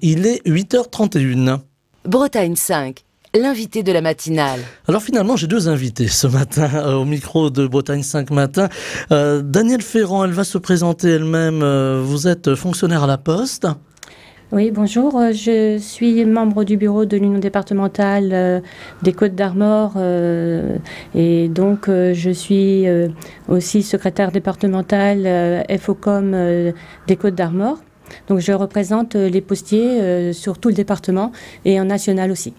Il est 8h31. Bretagne 5, l'invité de la matinale. Alors finalement, j'ai deux invités ce matin au micro de Bretagne 5 matin. Danielle Ferrand, elle va se présenter elle-même. Vous êtes fonctionnaire à la Poste. Oui, bonjour. Je suis membre du bureau de l'Union départementale des Côtes-d'Armor et donc je suis aussi secrétaire départemental FOCOM des Côtes-d'Armor. Donc je représente les postiers sur tout le département et en national aussi.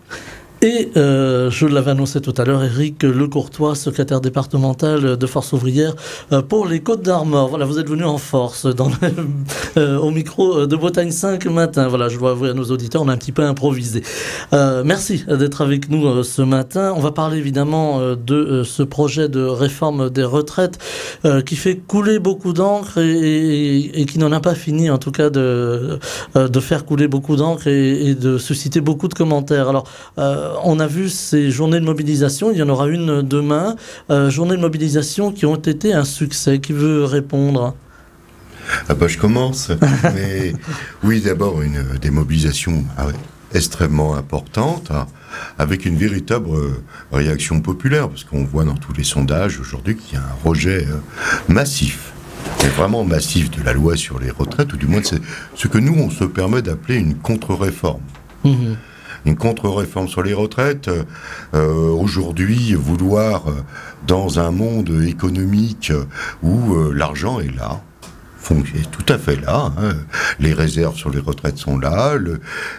Et je l'avais annoncé tout à l'heure, Éric Lecourtois, secrétaire départemental de Force ouvrière pour les Côtes-d'Armor. Voilà, vous êtes venu en force au micro de Bretagne 5 matin. Voilà, je dois avouer à nos auditeurs, on a un petit peu improvisé. Merci d'être avec nous ce matin. On va parler évidemment de ce projet de réforme des retraites qui fait couler beaucoup d'encre et qui n'en a pas fini, en tout cas, de faire couler beaucoup d'encre et de susciter beaucoup de commentaires. Alors, on a vu ces journées de mobilisation, il y en aura une demain, journées de mobilisation qui ont été un succès. Qui veut répondre ? Je commence. Mais oui, d'abord, des mobilisations extrêmement importantes, avec une véritable réaction populaire, parce qu'on voit dans tous les sondages aujourd'hui qu'il y a un rejet massif. Mais vraiment massif de la loi sur les retraites, ou du moins c'est ce que nous, on se permet d'appeler une contre-réforme. Une contre-réforme sur les retraites. Aujourd'hui, vouloir, dans un monde économique où l'argent est là, est tout à fait là, les réserves sur les retraites sont là,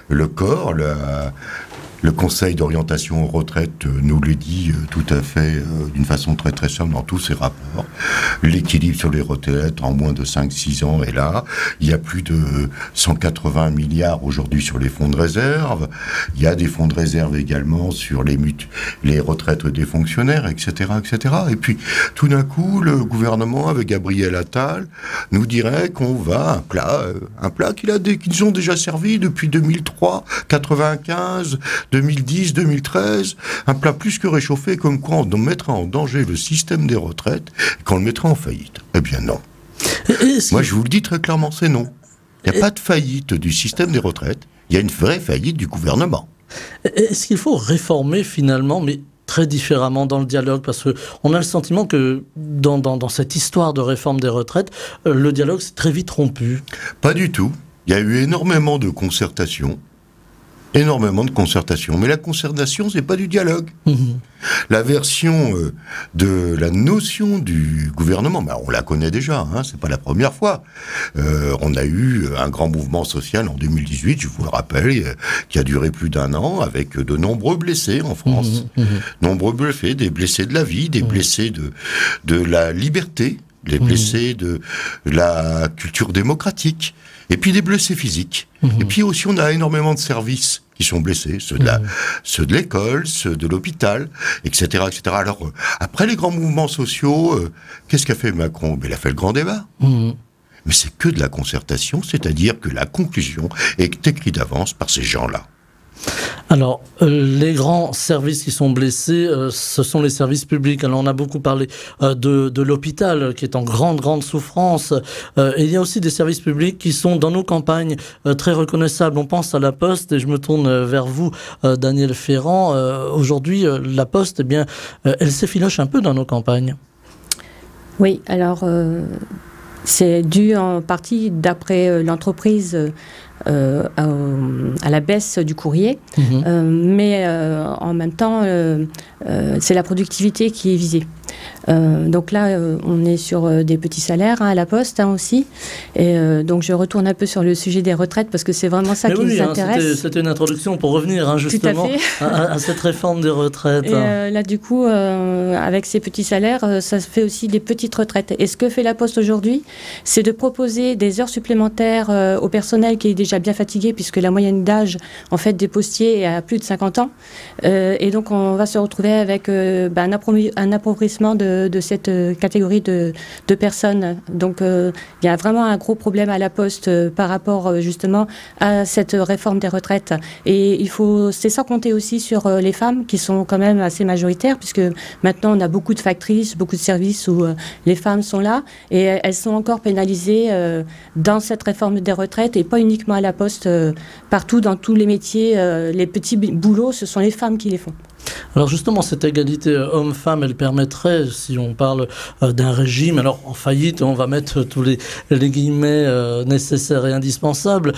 le corps, le Conseil d'orientation aux retraites nous le dit tout à fait d'une façon très très simple dans tous ses rapports. L'équilibre sur les retraites en moins de 5-6 ans est là. Il y a plus de 180 milliards aujourd'hui sur les fonds de réserve. Il y a des fonds de réserve également sur les retraites des fonctionnaires, etc., etc. Et puis, tout d'un coup, le gouvernement, avec Gabriel Attal, nous dirait qu'on va un plat qu'ils ont déjà servi depuis 2003, 95, 2010, 2013, un plat plus que réchauffé, comme quoi on mettrait en danger le système des retraites et qu'on le mettrait en faillite. Eh bien non. Moi je vous le dis très clairement, c'est non. Il n'y a pas de faillite du système des retraites, il y a une vraie faillite du gouvernement. Est-ce qu'il faut réformer finalement, mais très différemment dans le dialogue, parce qu'on a le sentiment que dans cette histoire de réforme des retraites, le dialogue s'est très vite rompu. Pas du tout. Il y a eu énormément de concertation. Mais la concertation, c'est pas du dialogue. La version de la notion du gouvernement, on la connaît déjà, c'est pas la première fois. On a eu un grand mouvement social en 2018, je vous le rappelle, qui a duré plus d'1 an, avec de nombreux blessés en France. Nombreux blessés, des blessés de la vie, des blessés de la liberté, les blessés de la culture démocratique, et puis des blessés physiques. Et puis aussi, on a énormément de services qui sont blessés, ceux de l'école, ceux de l'hôpital, etc., etc. Alors, après les grands mouvements sociaux, qu'est-ce qu'a fait Macron ? Il a fait le grand débat. Mais c'est que de la concertation, c'est-à-dire que la conclusion est écrite d'avance par ces gens-là. Alors, les grands services qui sont blessés, ce sont les services publics. Alors, on a beaucoup parlé de l'hôpital, qui est en grande souffrance. Et il y a aussi des services publics qui sont dans nos campagnes très reconnaissables. On pense à la Poste, et je me tourne vers vous, Danielle Ferrand. Aujourd'hui, la Poste, eh bien, elle s'effiloche un peu dans nos campagnes. Oui, alors c'est dû en partie, d'après l'entreprise, à la baisse du courrier, mais en même temps, c'est la productivité qui est visée. Donc là, on est sur des petits salaires à la Poste aussi. Et donc je retourne un peu sur le sujet des retraites parce que c'est vraiment ça qui nous intéresse. C'était une introduction pour revenir justement à cette réforme des retraites. Et là, du coup, avec ces petits salaires, ça fait aussi des petites retraites. Et ce que fait la Poste aujourd'hui, c'est de proposer des heures supplémentaires au personnel qui est déjà bien fatigué, puisque la moyenne d'âge en fait des postiers est à plus de 50 ans. Et donc on va se retrouver avec un appauvrissement justement de cette catégorie de personnes. Donc il y a vraiment un gros problème à la Poste par rapport justement à cette réforme des retraites. Et c'est sans compter aussi sur les femmes qui sont quand même assez majoritaires, puisque maintenant on a beaucoup de factrices, beaucoup de services où les femmes sont là et elles sont encore pénalisées dans cette réforme des retraites, et pas uniquement à la Poste, partout dans tous les métiers, les petits boulots, ce sont les femmes qui les font. Alors justement, cette égalité homme-femme, elle permettrait, si on parle d'un régime, alors en faillite, on va mettre tous les guillemets nécessaires et indispensables,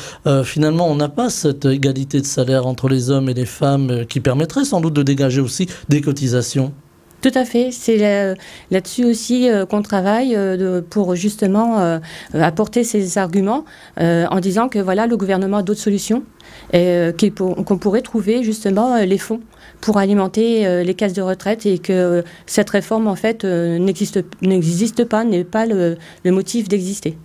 finalement on n'a pas cette égalité de salaire entre les hommes et les femmes qui permettrait sans doute de dégager aussi des cotisations. Tout à fait, c'est là-dessus aussi qu'on travaille pour justement apporter ces arguments en disant que voilà, le gouvernement a d'autres solutions qu'on pourrait trouver justement les fonds pour alimenter les caisses de retraite, et que cette réforme en fait n'existe pas, n'est pas le motif d'exister.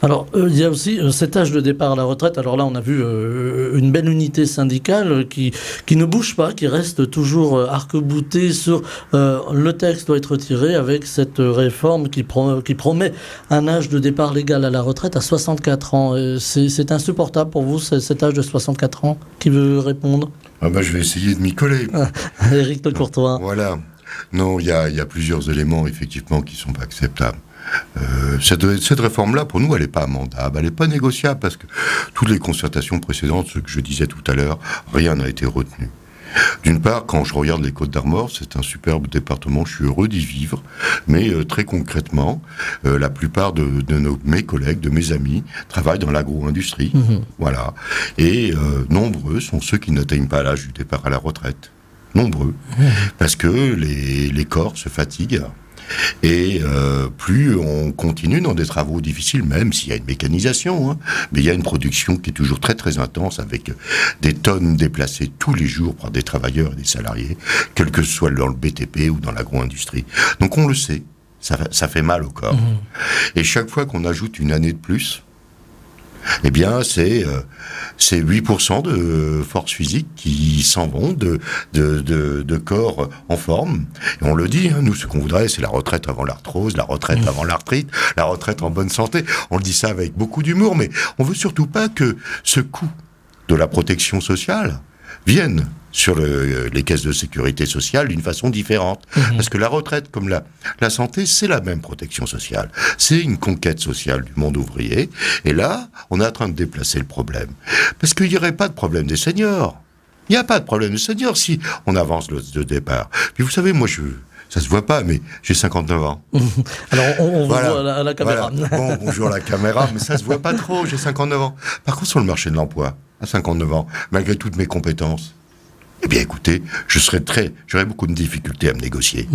Alors, il y a aussi cet âge de départ à la retraite. Alors là, on a vu une belle unité syndicale qui ne bouge pas, qui reste toujours arc-boutée sur le texte doit être retiré, avec cette réforme qui promet un âge de départ légal à la retraite à 64 ans. C'est insupportable pour vous, cet âge de 64 ans? Qui veut répondre? Je vais essayer de m'y coller. Éric de Courtois. Voilà. Non, il y a plusieurs éléments, effectivement, qui ne sont pas acceptables. Cette réforme-là, pour nous, elle n'est pas amendable, elle n'est pas négociable, parce que toutes les concertations précédentes, ce que je disais tout à l'heure, rien n'a été retenu. D'une part, quand je regarde les Côtes-d'Armor, c'est un superbe département, je suis heureux d'y vivre, mais très concrètement, la plupart de mes collègues, de mes amis, travaillent dans l'agro-industrie, voilà, et nombreux sont ceux qui n'atteignent pas l'âge du départ à la retraite, nombreux, parce que les corps se fatiguent. Et plus on continue dans des travaux difficiles, même s'il y a une mécanisation, mais il y a une production qui est toujours très très intense, avec des tonnes déplacées tous les jours par des travailleurs et des salariés, quel que soit dans le BTP ou dans l'agro-industrie. Donc on le sait, ça fait mal au corps. Et chaque fois qu'on ajoute une année de plus, eh bien, c'est 8% de force physique qui s'en vont, de corps en forme. Et on le dit, nous, ce qu'on voudrait, c'est la retraite avant l'arthrose, la retraite avant l'arthrite, la retraite en bonne santé. On le dit ça avec beaucoup d'humour, mais on veut surtout pas que ce coût de la protection sociale vienne sur les caisses de sécurité sociale d'une façon différente. Parce que la retraite, comme la santé, c'est la même protection sociale. C'est une conquête sociale du monde ouvrier. Et là, on est en train de déplacer le problème. Parce qu'il n'y aurait pas de problème des seniors. Il n'y a pas de problème des seniors si on avance le départ. Puis vous savez, moi, ça se voit pas, mais j'ai 59 ans. Alors, on voilà, voit à la caméra. Voilà. Bon, bonjour à la caméra, mais ça se voit pas trop, j'ai 59 ans. Par contre, sur le marché de l'emploi, à 59 ans, malgré toutes mes compétences, eh bien, écoutez, j'aurais beaucoup de difficultés à me négocier.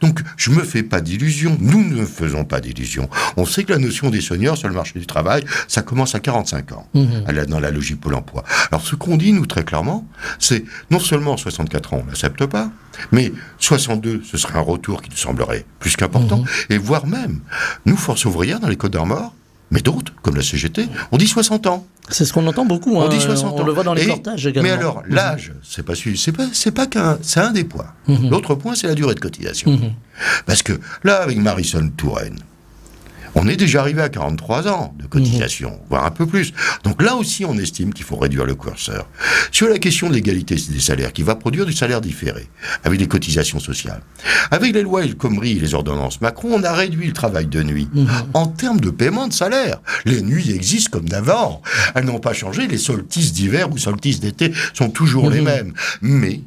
Donc, je me fais pas d'illusions. Nous ne faisons pas d'illusions. On sait que la notion des seniors sur le marché du travail, ça commence à 45 ans, dans la logique Pôle emploi. Alors, ce qu'on dit, nous, très clairement, c'est non seulement 64 ans, on n'accepte pas, mais 62, ce serait un retour qui nous semblerait plus qu'important, et voire même, nous, Force ouvrière, dans les Côtes-d'Armor, mais d'autres, comme la CGT, on dit 60 ans. C'est ce qu'on entend beaucoup. On dit 60 ans. On le voit dans les cortèges également. Mais alors, l'âge, c'est un des points. L'autre point, c'est la durée de cotisation. Parce que là, avec Marisol Touraine, on est déjà arrivé à 43 ans de cotisation, voire un peu plus. Donc là aussi, on estime qu'il faut réduire le curseur. Sur la question de l'égalité des salaires, qui va produire du salaire différé, avec des cotisations sociales. Avec les lois El Khomri et les ordonnances Macron, on a réduit le travail de nuit. En termes de paiement de salaire, les nuits existent comme d'avant. Elles n'ont pas changé, les solstices d'hiver ou solstices d'été sont toujours les mêmes. Mais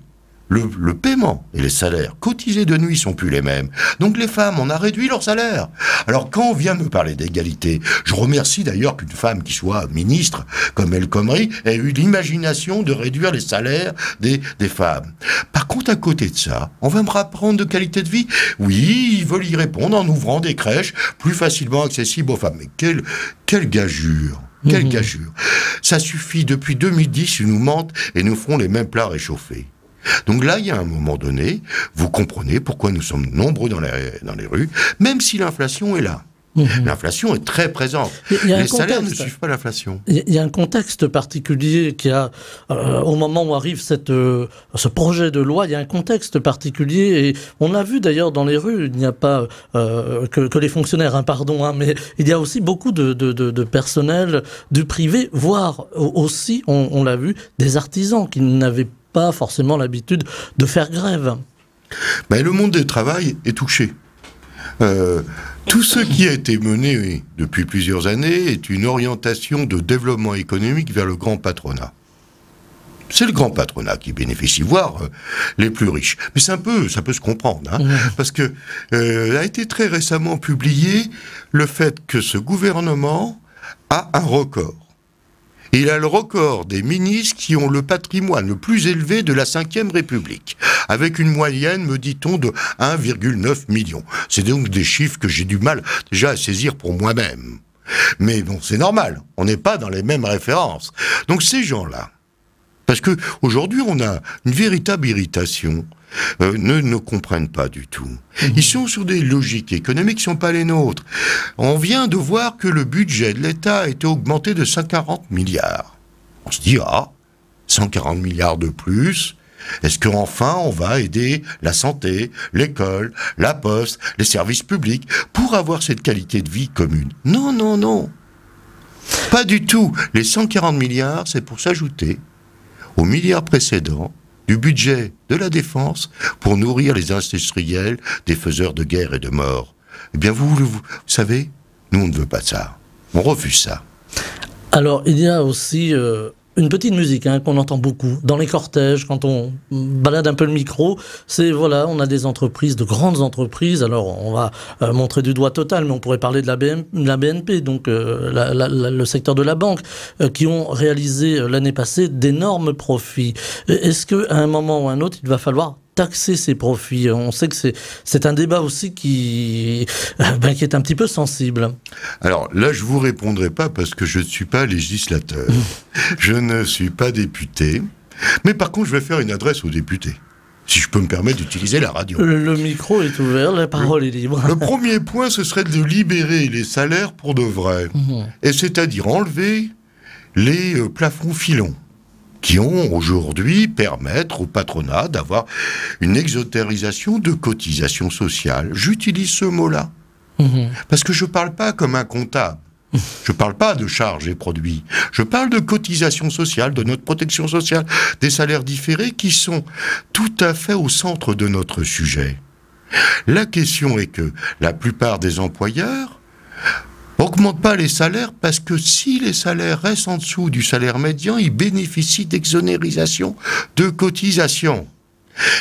le paiement et les salaires cotisés de nuit sont plus les mêmes. Donc les femmes, on a réduit leur salaire. Alors quand on vient me parler d'égalité, je remercie d'ailleurs qu'une femme qui soit ministre, comme El Khomri, ait eu l'imagination de réduire les salaires des femmes. Par contre, à côté de ça, on va me rapprendre de qualité de vie. Oui, ils veulent y répondre en ouvrant des crèches plus facilement accessibles aux femmes. Mais quelle gageure! Quelle gageure! Ça suffit, depuis 2010, ils nous mentent et nous feront les mêmes plats réchauffés. Donc là, il y a un moment donné, vous comprenez pourquoi nous sommes nombreux dans les rues, même si l'inflation est là. L'inflation est très présente. Les salaires ne suivent pas l'inflation. Il y a un contexte particulier qui a, au moment où arrive ce projet de loi, il y a un contexte particulier, et on l'a vu d'ailleurs dans les rues, il n'y a pas que les fonctionnaires, mais il y a aussi beaucoup de personnel du privé, voire aussi, on l'a vu, des artisans qui n'avaient pas forcément l'habitude de faire grève. Mais le monde du travail est touché. Tout ce qui a été mené depuis plusieurs années est une orientation de développement économique vers le grand patronat. C'est le grand patronat qui bénéficie, voire les plus riches. Mais ça peut se comprendre, parce que a été très récemment publié le fait que ce gouvernement a un record. Il a le record des ministres qui ont le patrimoine le plus élevé de la Ve République, avec une moyenne, me dit-on, de 1,9 million. C'est donc des chiffres que j'ai du mal déjà à saisir pour moi-même. Mais bon, c'est normal, on n'est pas dans les mêmes références. Donc ces gens-là, parce que aujourd'hui on a une véritable irritation, ne comprennent pas du tout. Ils sont sur des logiques économiques qui ne sont pas les nôtres. On vient de voir que le budget de l'État a été augmenté de 140 milliards. On se dit, 140 milliards de plus, est-ce qu'enfin on va aider la santé, l'école, la poste, les services publics, pour avoir cette qualité de vie commune? Non, non, non. Pas du tout. Les 140 milliards, c'est pour s'ajouter aux milliards précédents du budget de la défense pour nourrir les industriels des faiseurs de guerre et de mort. Eh bien, vous savez, nous, on ne veut pas ça. On refuse ça. Alors, il y a aussi une petite musique qu'on entend beaucoup dans les cortèges, quand on balade un peu le micro. C'est, voilà, on a des entreprises, de grandes entreprises. Alors, on va montrer du doigt Total, mais on pourrait parler de la BNP, donc le secteur de la banque, qui ont réalisé l'année passée d'énormes profits. Est-ce qu'à un moment ou à un autre, il va falloir taxer ces profits? On sait que c'est un débat aussi qui est un petit peu sensible. Alors là, je vous répondrai pas parce que je ne suis pas législateur. Je ne suis pas député. Mais par contre, je vais faire une adresse aux députés. Si je peux me permettre d'utiliser la radio. Le micro est ouvert, la parole est libre. Le premier point, ce serait de libérer les salaires pour de vrai. Et c'est-à-dire enlever les plafonds filons, qui ont aujourd'hui permettre au patronat d'avoir une exotérisation de cotisations sociales. J'utilise ce mot-là, parce que je ne parle pas comme un comptable. Je ne parle pas de charges et produits. Je parle de cotisations sociales, de notre protection sociale, des salaires différés qui sont tout à fait au centre de notre sujet. La question est que la plupart des employeurs n'augmentent pas les salaires parce que si les salaires restent en dessous du salaire médian, ils bénéficient d'exonérisation de cotisations.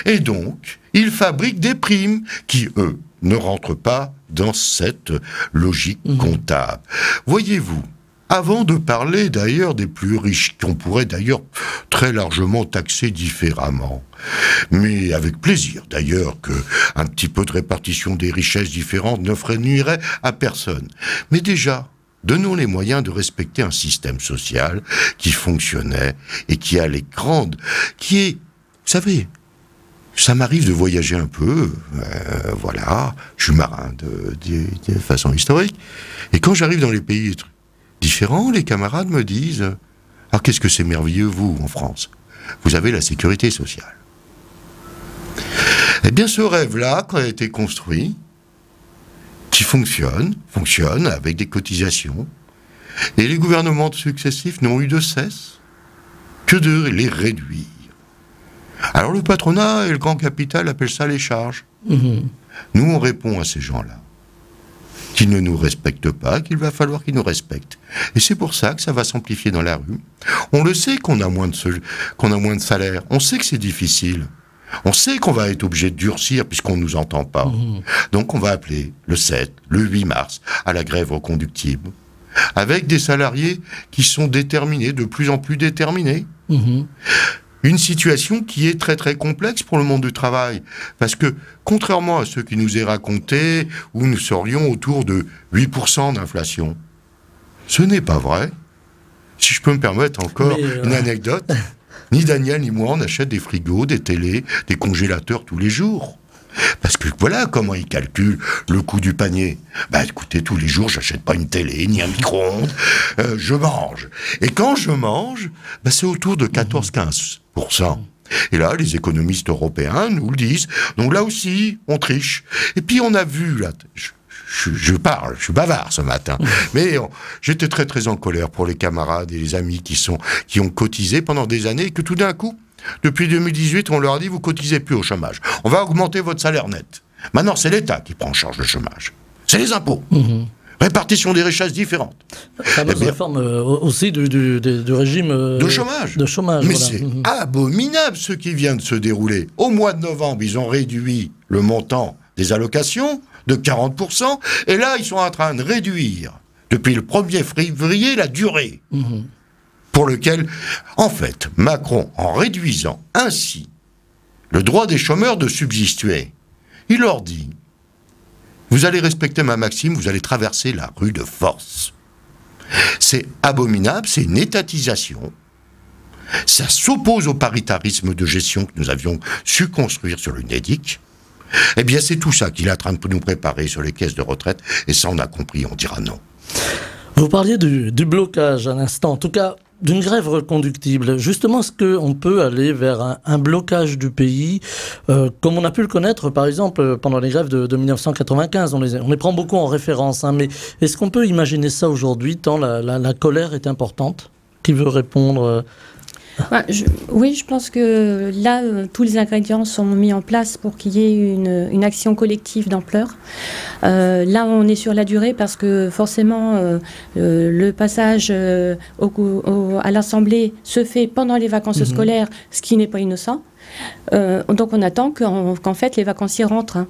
Et donc, ils fabriquent des primes qui, eux, ne rentrent pas dans cette logique comptable. Voyez-vous, avant de parler d'ailleurs des plus riches, qu'on pourrait d'ailleurs très largement taxer différemment, mais avec plaisir d'ailleurs qu'un petit peu de répartition des richesses différentes ne nuirait à personne. Mais déjà, donnons les moyens de respecter un système social qui fonctionnait et qui a les grandes, qui est, vous savez, ça m'arrive de voyager un peu, voilà, je suis marin de façon historique, et quand j'arrive dans les pays différents, les camarades me disent « Ah, qu'est-ce que c'est merveilleux, vous, en France, vous avez la sécurité sociale. » Eh bien, ce rêve-là, quand il a été construit, qui fonctionne avec des cotisations, et les gouvernements successifs n'ont eu de cesse que de les réduire. Alors le patronat et le grand capital appellent ça les charges. Nous, on répond à ces gens-là qu'ils ne nous respectent pas, qu'il va falloir qu'ils nous respectent. Et c'est pour ça que ça va s'amplifier dans la rue. On le sait qu'on a moins de salaire. On sait que c'est difficile. On sait qu'on va être obligé de durcir puisqu'on ne nous entend pas. Donc on va appeler le 7, le 8 mars à la grève reconductible, avec des salariés qui sont déterminés, de plus en plus déterminés. Une situation qui est très très complexe pour le monde du travail. Parce que, contrairement à ce qui nous est raconté, où nous serions autour de 8% d'inflation, ce n'est pas vrai. Si je peux me permettre encore une anecdote, ni Daniel ni moi on achète des frigos, des télés, des congélateurs tous les jours. Parce que voilà comment ils calculent le coût du panier. Bah écoutez, tous les jours, j'achète pas une télé, ni un micro-ondes, je mange. Et quand je mange, bah c'est autour de 14-15%. Et là, les économistes européens nous le disent. Donc là aussi, on triche. Et puis on a vu, là, je parle, je suis bavard ce matin, mais j'étais très très en colère pour les camarades et les amis qui ont cotisé pendant des années et que tout d'un coup, depuis 2018, on leur a dit, vous cotisez plus au chômage. On va augmenter votre salaire net. Maintenant, c'est l'État qui prend en charge le chômage. C'est les impôts. Répartition des richesses différentes. La fameuse réforme aussi du régime de chômage. Mais voilà. C'est abominable ce qui vient de se dérouler. Au mois de novembre, ils ont réduit le montant des allocations de 40%, et là, ils sont en train de réduire, depuis le 1er février, la durée. Pour lequel, en fait, Macron, en réduisant ainsi le droit des chômeurs de subsister, il leur dit, vous allez respecter ma maxime, vous allez traverser la rue de force. C'est abominable, c'est une étatisation. Ça s'oppose au paritarisme de gestion que nous avions su construire sur l'UNEDIC. Eh bien, c'est tout ça qu'il est en train de nous préparer sur les caisses de retraite, et ça, on a compris, on dira non. Vous parliez du blocage à l'instant, en tout cas d'une grève reconductible. Justement, est-ce qu'on peut aller vers un blocage du pays, comme on a pu le connaître, par exemple, pendant les grèves de 1995, on les prend beaucoup en référence, hein, mais est-ce qu'on peut imaginer ça aujourd'hui, tant la colère est importante? Qui veut répondre Oui, je pense que là, tous les ingrédients sont mis en place pour qu'il y ait une action collective d'ampleur. Là, on est sur la durée parce que forcément, le passage à l'Assemblée se fait pendant les vacances scolaires, ce qui n'est pas innocent. Donc on attend qu'en fait les vacanciers rentrent. Hein.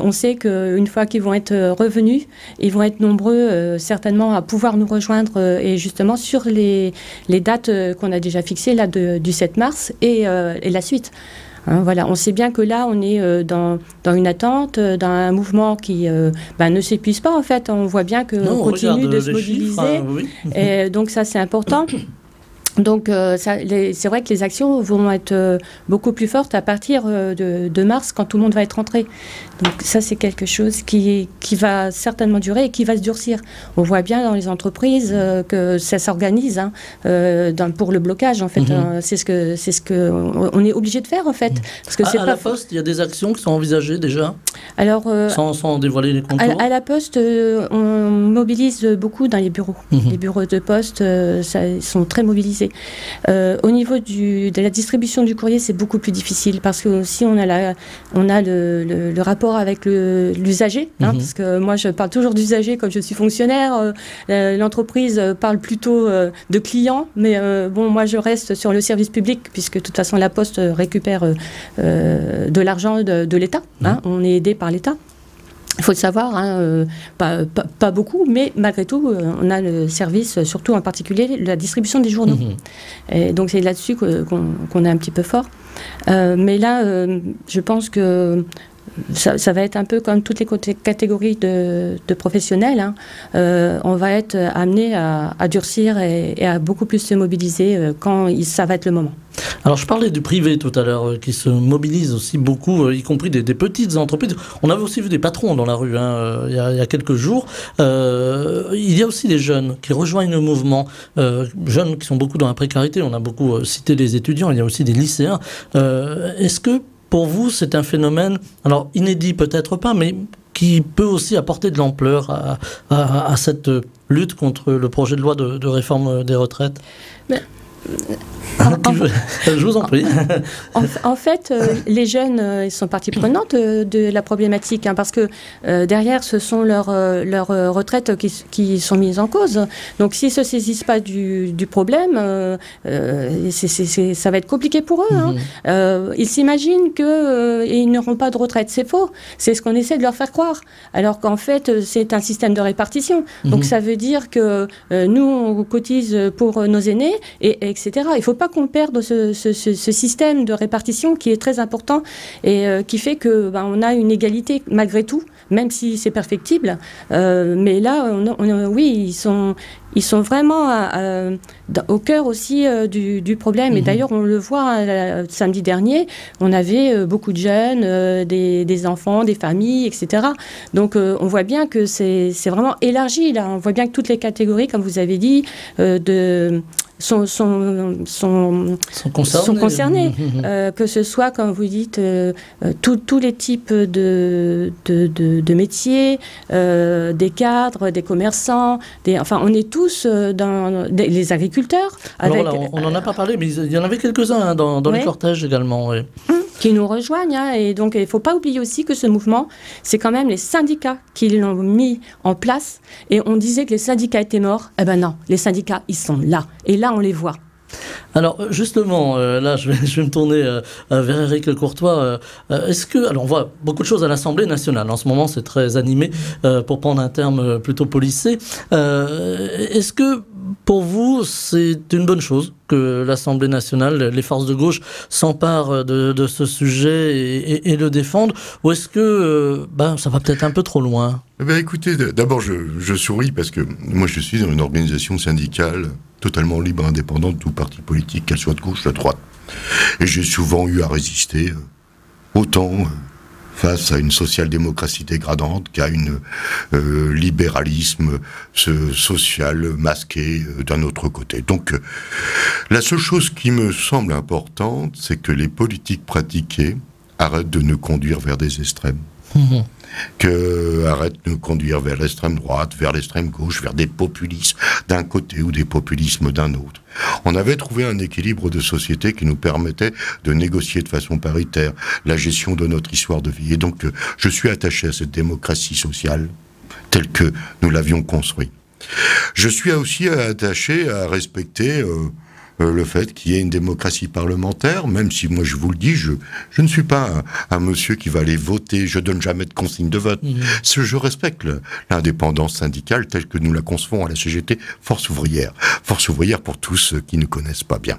On sait qu'une fois qu'ils vont être revenus, ils vont être nombreux certainement à pouvoir nous rejoindre et justement sur les dates qu'on a déjà fixées là, du 7 mars et la suite. Hein, voilà. On sait bien que là, on est dans une attente, dans un mouvement qui ne s'épuise pas en fait. On voit bien qu'on continue de se mobiliser. Chiffres, hein, oui. Et donc ça, c'est important. Donc c'est vrai que les actions vont être beaucoup plus fortes à partir de mars quand tout le monde va être rentré. Donc ça c'est quelque chose qui va certainement durer et qui va se durcir. On voit bien dans les entreprises que ça s'organise hein, pour le blocage en fait. C'est ce que on est obligé de faire en fait. Parce que à la Poste, il y a des actions qui sont envisagées déjà. Alors sans dévoiler les contours. À la Poste, on mobilise beaucoup dans les bureaux. Les bureaux de poste sont très mobilisés. Au niveau de la distribution du courrier, c'est beaucoup plus difficile parce que aussi on a le rapport avec l'usager, hein, parce que moi je parle toujours d'usager comme je suis fonctionnaire. L'entreprise parle plutôt de clients, mais bon, moi je reste sur le service public puisque de toute façon la Poste récupère de l'argent de l'État. Hein, on est aidé par l'État. Il faut le savoir, hein, pas beaucoup, mais malgré tout, on a le service, surtout en particulier, la distribution des journaux. Et donc c'est là-dessus qu'on est un petit peu fort. Mais là, je pense que ça va être un peu comme toutes les catégories de professionnels. Hein. On va être amené à durcir et à beaucoup plus se mobiliser quand ça va être le moment. Alors je parlais du privé tout à l'heure, qui se mobilise aussi beaucoup, y compris des petites entreprises. On avait aussi vu des patrons dans la rue il y a quelques jours. Il y a aussi des jeunes qui rejoignent le mouvement, jeunes qui sont beaucoup dans la précarité. On a beaucoup cité les étudiants, il y a aussi des lycéens. Est-ce que pour vous c'est un phénomène, alors inédit peut-être pas, mais qui peut aussi apporter de l'ampleur à cette lutte contre le projet de loi de réforme des retraites? Je vous en prie. En fait, les jeunes ils sont partie prenante de la problématique, hein, parce que derrière, ce sont leurs retraites qui sont mises en cause. Donc, s'ils ne se saisissent pas du problème, ça va être compliqué pour eux. Hein. Ils s'imaginent qu'ils n'auront pas de retraite. C'est faux. C'est ce qu'on essaie de leur faire croire. Alors qu'en fait, c'est un système de répartition. Donc, ça veut dire que nous, on cotise pour nos aînés, etc. Il ne faut pas qu'on perde ce système de répartition qui est très important et qui fait qu'on a une égalité malgré tout même si c'est perfectible. Mais là, oui, ils sont vraiment au cœur aussi du problème. Et d'ailleurs, on le voit samedi dernier, on avait beaucoup de jeunes, des enfants, des familles, etc. Donc, on voit bien que c'est vraiment élargi. Là. On voit bien que toutes les catégories, comme vous avez dit, sont concernés. Que ce soit, comme vous dites, tous les types de métiers, des cadres, des commerçants, enfin, on est tous les agriculteurs. Alors là, on n'en a pas parlé, mais il y en avait quelques-uns dans les cortèges également. Oui. Qui nous rejoignent. Hein, et donc, il ne faut pas oublier aussi que ce mouvement, c'est quand même les syndicats qui l'ont mis en place. Et on disait que les syndicats étaient morts. Eh ben non, les syndicats, ils sont là. Et là, on les voit. Alors justement, là je vais me tourner vers Éric Courtois. Est-ce que, alors on voit beaucoup de choses à l'Assemblée nationale, en ce moment c'est très animé, pour prendre un terme plutôt policé. Est-ce que pour vous c'est une bonne chose que l'Assemblée nationale, les forces de gauche s'emparent de ce sujet et le défendent, ou est-ce que ça va peut-être un peu trop loin ? Écoutez, d'abord je souris parce que moi je suis dans une organisation syndicale totalement libre, indépendante de tout parti politique, qu'elle soit de gauche ou de droite. Et j'ai souvent eu à résister, autant face à une social-démocratie dégradante qu'à une libéralisme social masqué d'un autre côté. Donc, la seule chose qui me semble importante, c'est que les politiques pratiquées arrêtent de nous conduire vers des extrêmes. Arrête de nous conduire vers l'extrême droite, vers l'extrême gauche, vers des populismes d'un côté ou des populismes d'un autre. On avait trouvé un équilibre de société qui nous permettait de négocier de façon paritaire la gestion de notre histoire de vie. Et donc, je suis attaché à cette démocratie sociale telle que nous l'avions construite. Je suis aussi attaché à respecter le fait qu'il y ait une démocratie parlementaire, même si moi je vous le dis, je ne suis pas un monsieur qui va aller voter, je donne jamais de consigne de vote. Je respecte l'indépendance syndicale telle que nous la concevons à la CGT, Force ouvrière pour tous ceux qui ne connaissent pas bien.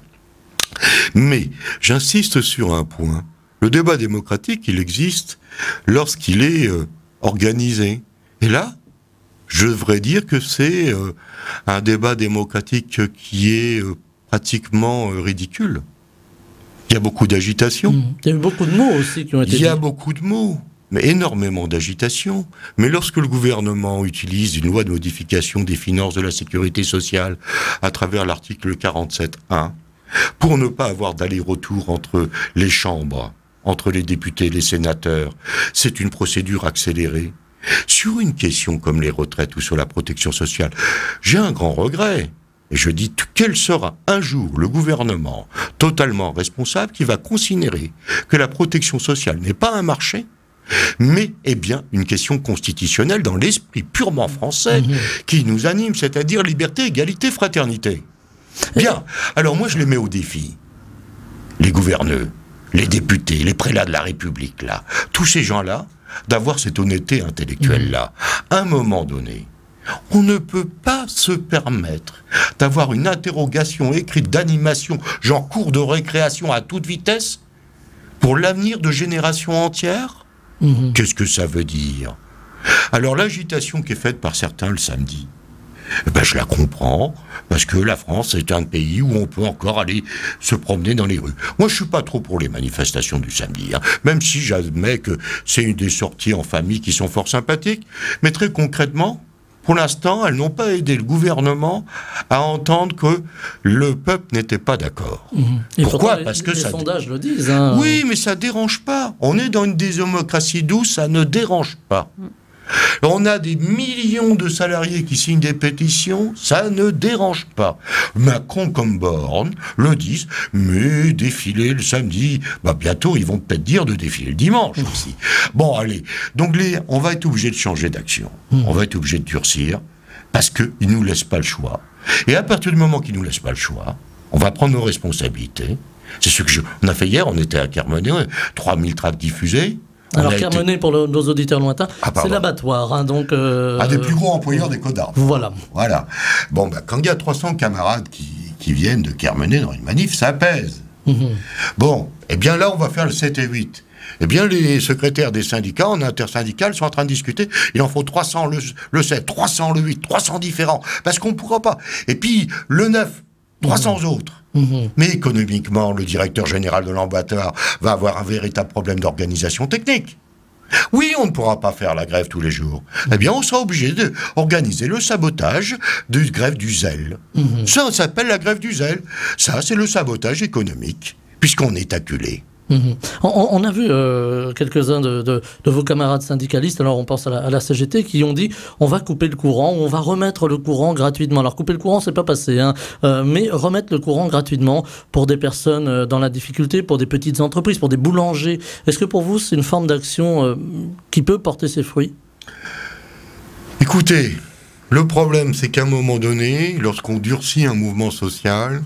Mais j'insiste sur un point, le débat démocratique, il existe lorsqu'il est organisé. Et là, je devrais dire que c'est un débat démocratique qui est pratiquement ridicule. Il y a beaucoup d'agitation. Il y a eu beaucoup de mots aussi qui ont été Il y a beaucoup de mots, mais énormément d'agitation. Mais lorsque le gouvernement utilise une loi de modification des finances de la sécurité sociale à travers l'article 47.1, pour ne pas avoir d'aller-retour entre les chambres, entre les députés et les sénateurs, c'est une procédure accélérée. Sur une question comme les retraites ou sur la protection sociale, j'ai un grand regret. Et je dis, quel sera un jour le gouvernement totalement responsable qui va considérer que la protection sociale n'est pas un marché, mais est bien une question constitutionnelle dans l'esprit purement français qui nous anime, c'est-à-dire liberté, égalité, fraternité. Bien, alors moi je les mets au défi. Les gouverneurs, les députés, les prélats de la République, là, tous ces gens-là, d'avoir cette honnêteté intellectuelle-là. À un moment donné, on ne peut pas se permettre d'avoir une interrogation écrite d'animation, genre cours de récréation à toute vitesse, pour l'avenir de générations entières. Qu'est-ce que ça veut dire? Alors l'agitation qui est faite par certains le samedi, je la comprends, parce que la France est un pays où on peut encore aller se promener dans les rues. Moi, je suis pas trop pour les manifestations du samedi, même si j'admets que c'est une des sorties en famille qui sont fort sympathiques, mais très concrètement, pour l'instant, elles n'ont pas aidé le gouvernement à entendre que le peuple n'était pas d'accord. Pourquoi? Parce que les ça... sondages le disent. Oui, mais ça dérange pas. On est dans une démocratie douce, ça ne dérange pas. On a des millions de salariés qui signent des pétitions, ça ne dérange pas. Macron comme Borne le disent, mais défiler le samedi, bientôt ils vont peut-être dire de défiler le dimanche aussi. Bon, allez, donc on va être obligé de changer d'action, on va être obligé de durcir, parce qu'ils ne nous laissent pas le choix. Et à partir du moment qu'ils ne nous laissent pas le choix, on va prendre nos responsabilités. C'est ce que on a fait hier, on était à Kermenay, 3000 tracts diffusés. Alors Kermenay, pour nos auditeurs lointains, c'est l'abattoir. Donc, un des plus gros employeurs des Côtes d'Armor. Voilà. Bon, quand il y a 300 camarades qui viennent de Kermenay dans une manif, ça pèse. Bon, eh bien là, on va faire le 7 et 8. eh bien, les secrétaires des syndicats en intersyndical sont en train de discuter. Il en faut 300 le 7, 300 le 8, 300 différents. Parce qu'on ne pourra pas. Et puis, le 9, 300 autres. Mais économiquement, le directeur général de l'emboîteur va avoir un véritable problème d'organisation technique. Oui, on ne pourra pas faire la grève tous les jours. Eh bien, on sera obligé d'organiser le sabotage de grève du zèle. Ça s'appelle la grève du zèle. Ça, c'est le sabotage économique, puisqu'on est acculé. On a vu quelques-uns de vos camarades syndicalistes, alors on pense à la CGT, qui ont dit on va couper le courant, on va remettre le courant gratuitement. Alors couper le courant, c'est pas passé, hein, mais remettre le courant gratuitement pour des personnes dans la difficulté, pour des petites entreprises, pour des boulangers. Est-ce que pour vous, c'est une forme d'action qui peut porter ses fruits ? Écoutez, le problème, c'est qu'à un moment donné, lorsqu'on durcit un mouvement social,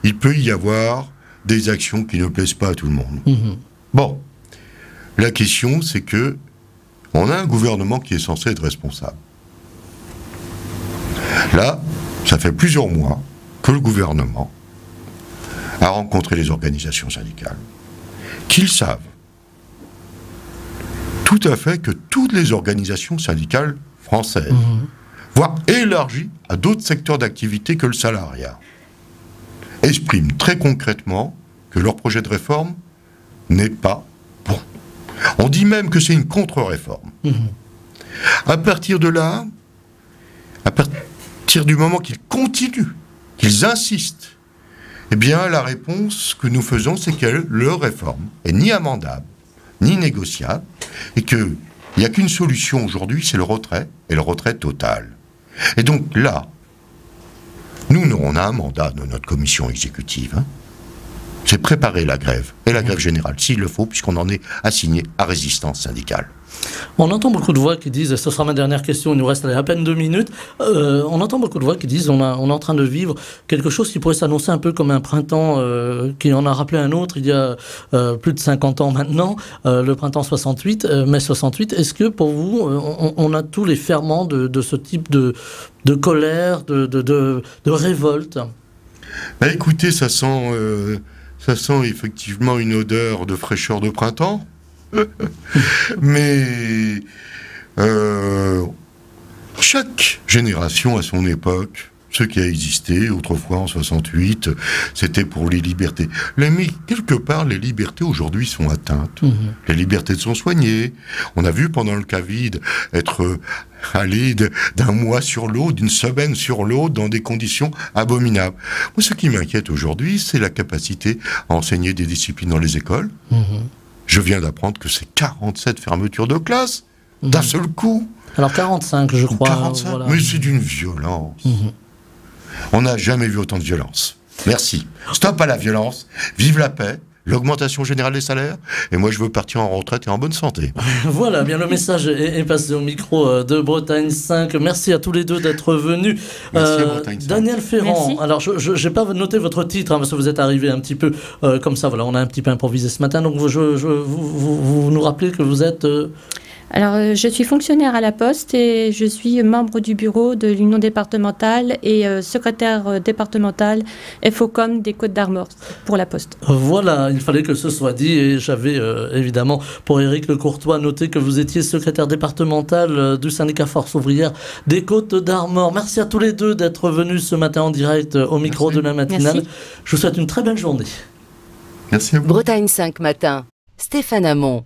il peut y avoir des actions qui ne plaisent pas à tout le monde. Bon, la question, c'est que on a un gouvernement qui est censé être responsable. Là, ça fait plusieurs mois que le gouvernement a rencontré les organisations syndicales, qu'ils savent tout à fait que toutes les organisations syndicales françaises, voire élargies à d'autres secteurs d'activité que le salariat, expriment très concrètement que leur projet de réforme n'est pas bon. On dit même que c'est une contre-réforme. À partir de là, à partir du moment qu'ils continuent, qu'ils insistent, eh bien la réponse que nous faisons, c'est que leur réforme est ni amendable, ni négociable, et qu'il n'y a qu'une solution aujourd'hui, c'est le retrait, et le retrait total. Et donc là, nous, on a un mandat de notre commission exécutive, c'est préparer la grève, et la grève générale, s'il le faut, puisqu'on en est assigné à résistance syndicale. On entend beaucoup de voix qui disent, ce sera ma dernière question, il nous reste à peine 2 minutes, on entend beaucoup de voix qui disent on est en train de vivre quelque chose qui pourrait s'annoncer un peu comme un printemps qui en a rappelé un autre il y a plus de 50 ans maintenant, le printemps 68, mai 68. Est-ce que pour vous, on a tous les ferments de ce type de colère, de révolte ? Bah écoutez, ça sent effectivement une odeur de fraîcheur de printemps. Mais chaque génération à son époque, ce qui a existé autrefois en 68, c'était pour les libertés. Mais quelque part, les libertés aujourd'hui sont atteintes. Les libertés sont soignées. On a vu pendant le Covid être allé d'un mois sur l'autre, d'une semaine sur l'autre, dans des conditions abominables. Moi, ce qui m'inquiète aujourd'hui, c'est la capacité à enseigner des disciplines dans les écoles. Je viens d'apprendre que c'est 47 fermetures de classe, d'un seul coup. Alors 45, je crois. 45, voilà. Mais c'est d'une violence. On n'a jamais vu autant de violence. Merci. Stop à la violence. Vive la paix. L'augmentation générale des salaires, et moi je veux partir en retraite et en bonne santé. Voilà, bien le message est passé au micro de Bretagne 5. Merci à tous les deux d'être venus. Merci à Bretagne 5. Daniel Ferrand, merci. Alors je n'ai pas noté votre titre, parce que vous êtes arrivé un petit peu comme ça, voilà, on a un petit peu improvisé ce matin, donc vous nous rappelez que vous êtes... Alors, je suis fonctionnaire à la Poste et je suis membre du bureau de l'Union départementale et secrétaire départemental FOCOM des Côtes-d'Armor pour la Poste. Voilà, il fallait que ce soit dit et j'avais évidemment pour Éric Lecourtois noté que vous étiez secrétaire départemental du syndicat Force ouvrière des Côtes-d'Armor. Merci à tous les deux d'être venus ce matin en direct au micro de la matinale. Merci. Je vous souhaite une très belle journée. Merci à vous. Bretagne 5 matin. Stéphane Hamon.